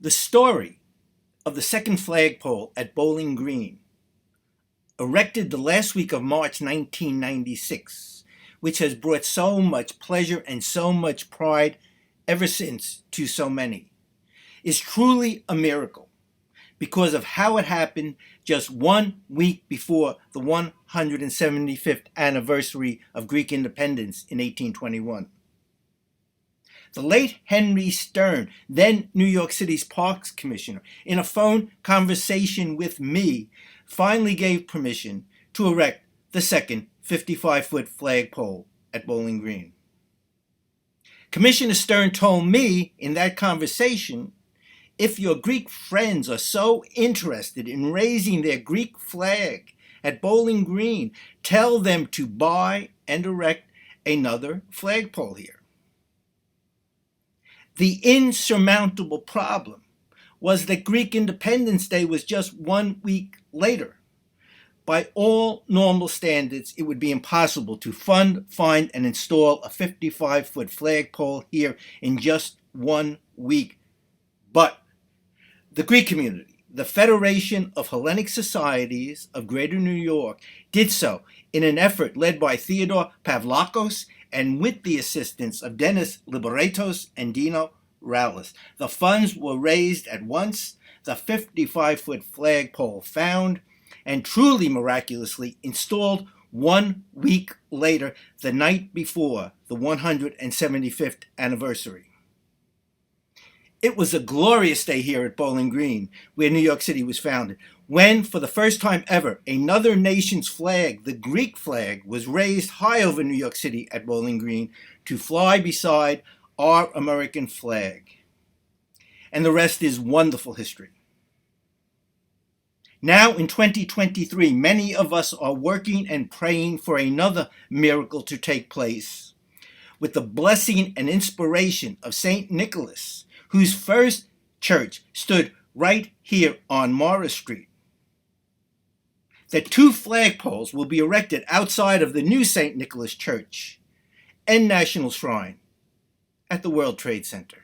The story of the second flagpole at Bowling Green, erected the last week of March 1996, which has brought so much pleasure and so much pride ever since to so many, is truly a miracle because of how it happened just 1 week before the 175th anniversary of Greek independence in 1821. The late Henry Stern, then New York City's Parks Commissioner, in a phone conversation with me, finally gave permission to erect the second 55-foot flagpole at Bowling Green. Commissioner Stern told me in that conversation, if your Greek friends are so interested in raising their Greek flag at Bowling Green, tell them to buy and erect another flagpole here. The insurmountable problem was that Greek Independence Day was just 1 week later. By all normal standards, it would be impossible to fund, find, and install a 55-foot flagpole here in just 1 week. But the Greek community, the Federation of Hellenic Societies of Greater New York, did so in an effort led by Theodore Pavlakos and with the assistance of Dennis Liberatos and Dino Rallis. The funds were raised at once, the 55-foot flagpole found, and truly miraculously installed 1 week later, the night before the 175th anniversary. It was a glorious day here at Bowling Green, where New York City was founded, when, for the first time ever, another nation's flag, the Greek flag, was raised high over New York City at Bowling Green to fly beside our American flag. And the rest is wonderful history. Now in 2023, many of us are working and praying for another miracle to take place, with the blessing and inspiration of St. Nicholas, whose first church stood right here on Morris Street. That 2 flagpoles will be erected outside of the new St. Nicholas Church and National Shrine at the World Trade Center.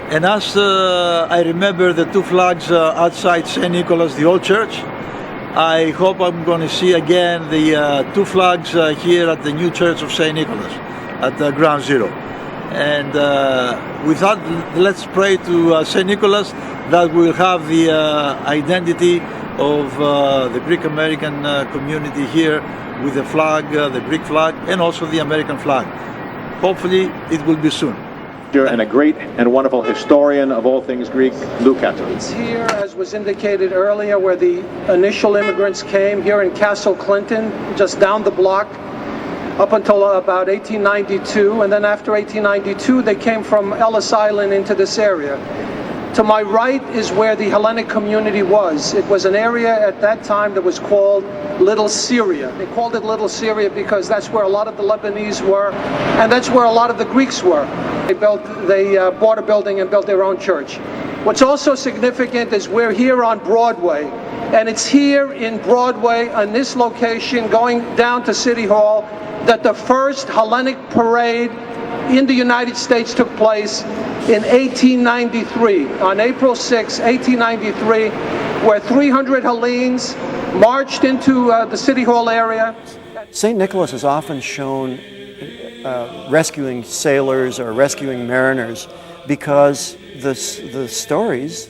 And as I remember the 2 flags outside St. Nicholas, the old church, I hope I'm going to see again the 2 flags here at the new church of St. Nicholas at Ground Zero. And with that, let's pray to St. Nicholas that we'll have the identity of the Greek American community here with the flag, the Greek flag, and also the American flag. Hopefully, it will be soon. And a great and wonderful historian of all things Greek, Lou Kato. It's here, as was indicated earlier, where the initial immigrants came, here in Castle Clinton, just down the block, up until about 1892, and then after 1892 they came from Ellis Island into this area. To my right is where the Hellenic community was. It was an area at that time that was called Little Syria. They called it Little Syria because that's where a lot of the Lebanese were, and that's where a lot of the Greeks were. They bought a building and built their own church. What's also significant is we're here on Broadway, and it's here in Broadway, on this location, going down to City Hall, that the first Hellenic parade in the United States took place in 1893, on April 6, 1893, where 300 Hellenes marched into the City Hall area. St. Nicholas is often shown rescuing sailors or rescuing mariners because the stories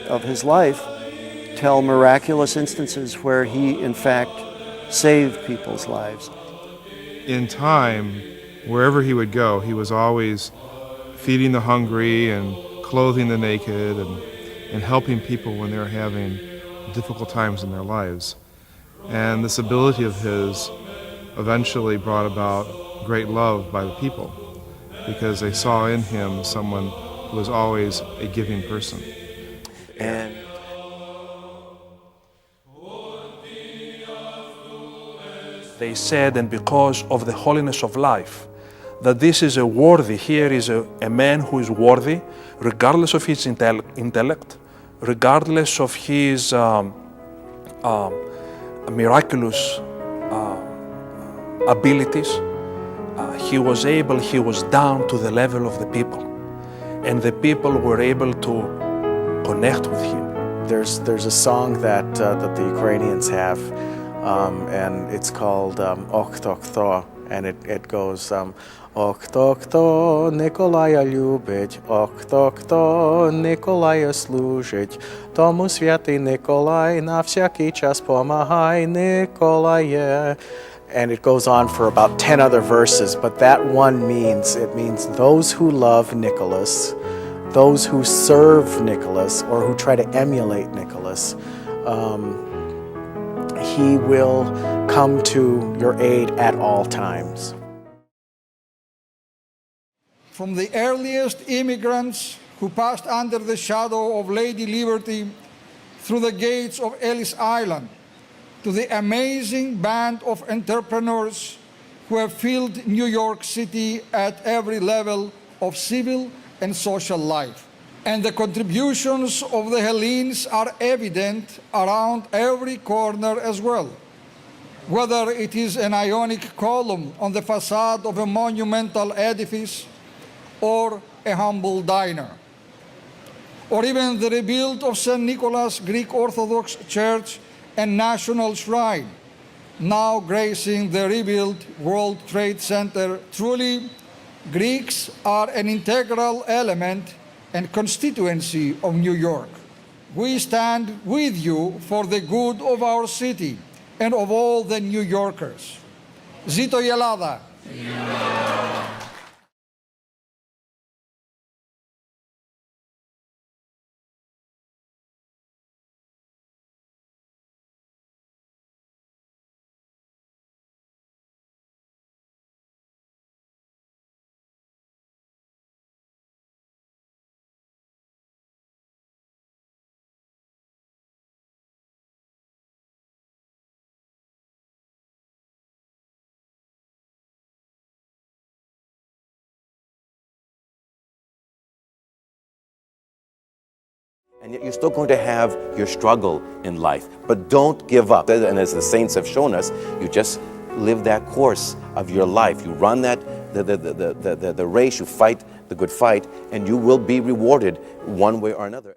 of his life tell miraculous instances where he, in fact, saved people's lives. In time, wherever he would go, he was always feeding the hungry and clothing the naked and helping people when they were having difficult times in their lives. And this ability of his eventually brought about great love by the people because they saw in him someone who was always a giving person. And they said, and because of the holiness of life, that this is a worthy, here is a man who is worthy, regardless of his intellect, regardless of his miraculous abilities. He was down to the level of the people. and the people were able to connect with him. There's a song that the Ukrainians have, and it's called "Och Tok Tho," and it goes, "Och Tok Tho Nikolaya любить, Ох Tok Tho Nikolaya служить, тому святий Николай на всякий час помагай, Николає." And it goes on for about 10 other verses, but that one means those who love Nicholas, those who serve Nicholas or who try to emulate Nicholas, he will come to your aid at all times. From the earliest immigrants who passed under the shadow of Lady Liberty through the gates of Ellis Island, to the amazing band of entrepreneurs who have filled New York City at every level of civil and social life. And the contributions of the Hellenes are evident around every corner as well. Whether it is an Ionic column on the facade of a monumental edifice or a humble diner, or even the rebuild of St. Nicholas Greek Orthodox Church and National Shrine, now gracing the rebuilt World Trade Center. Truly, Greeks are an integral element and constituency of New York. We stand with you for the good of our city and of all the New Yorkers. Zito η Ελλάδα! And yet you're still going to have your struggle in life. But don't give up. And as the saints have shown us, you just live that course of your life. You run the race, you fight the good fight, and you will be rewarded one way or another.